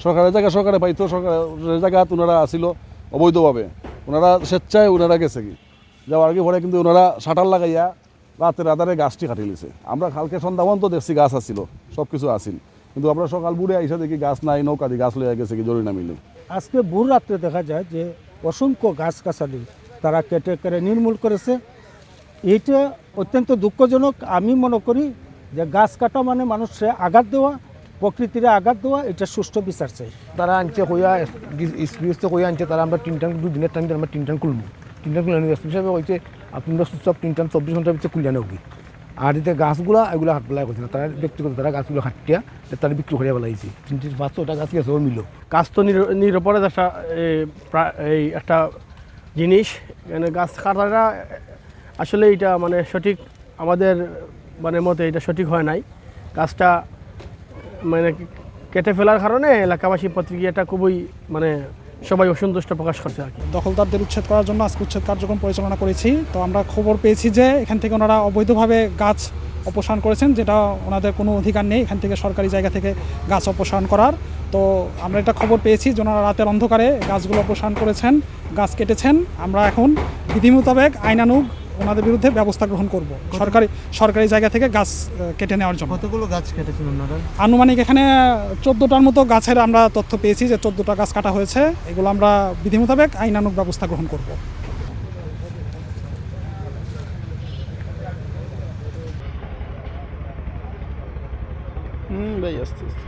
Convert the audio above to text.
সরকারের জায়গা সরকারে পাইতো, সরকারের জায়গা ওনারা আসিল অবৈধভাবে, ওনারা স্বেচ্ছায় ওনারা গেছে কি যাওয়ার আগে পরে কিন্তু ওনারা শাটার লাগাইয়া রাতের আধারে গাছটি কাটিয়ে লিছে। আমরা কালকে সন্ধ্যা পর্যন্ত দেখছি গাছ আসছিল, সব কিছু আসিল, কিন্তু আমরা সকাল বুড়ে আইসা দেখি গাছ নাই, নৌকা দিয়ে গাছ লইয়া গেছে কি জরুরি না মিলে। আজকে ভোর রাত্রে দেখা যায় যে অসংখ্য গাছগাছালি তারা কেটে কেটে নির্মূল করেছে। এইটা অত্যন্ত দুঃখজনক। আমি মনে করি যে গাছ কাটা মানে মানুষের আঘাত দেওয়া, প্রকৃতিরে আঘাত দেওয়া, এটা সুষ্ঠু বিচার চাই। তারা আনছে কইয়া এক্সপিরিয়েন্স কইয়া আনছে, তারা আমরা তিনটান 2 দিনের টাইম আমরা তিনটান খুলবো, তিনটান খুলে এসপি হিসাবে কইছে আপনারা সব তিনটান 24 ঘন্টার ভিতরে খুলে নেবি। আর এতে গাছগুলা এগুলো হাত বেলায় করছে না, তারা ব্যক্তিগত তারা গাছগুলো হাঁটিয়া তারা বিক্রি করে বেলাইছে। 500টা গাছ গেছে ওর মিলো। গাছ তো নিরপরাধ একটা এই একটা জিনিস, মানে গাছ কাটাটা আসলে এটা মানে সঠিক আমাদের মানে মতে এটা সঠিক হয় নাই। গাছটা মানে কেটে ফেলার কারণে এলাকাবাসী প্রতিক্রিয়াটা খুবই মানে সবাই অসন্তুষ্ট প্রকাশ করছে আর কি। দখলদারদের উচ্ছেদ করার জন্য আজকে উচ্ছেদ কার্যক্রম পরিচালনা করেছি। তো আমরা খবর পেয়েছি যে এখান থেকে ওনারা অবৈধভাবে গাছ অপসারণ করেছেন, যেটা ওনাদের কোনো অধিকার নেই এখান থেকে সরকারি জায়গা থেকে গাছ অপসারণ করার। তো আমরা এটা খবর পেয়েছি যে ওনারা রাতের অন্ধকারে গাছগুলো অপসারণ করেছেন, গাছ কেটেছেন। আমরা এখন বিধি মোতাবেক আইনানুগ ওনাদের বিরুদ্ধে ব্যবস্থা গ্রহণ করব সরকারি জায়গা থেকে গাছ কেটে নেওয়ার জন্য। কতগুলো গাছ কেটেছেন ওনারা? আনুমানিক এখানে 14টার মতো গাছের আমরা তথ্য পেয়েছি যে 14টা গাছ কাটা হয়েছে। এগুলো আমরা বিধি মোতাবেক আইনানুগ ব্যবস্থা গ্রহণ করব। ভাই আস্তে আস্তে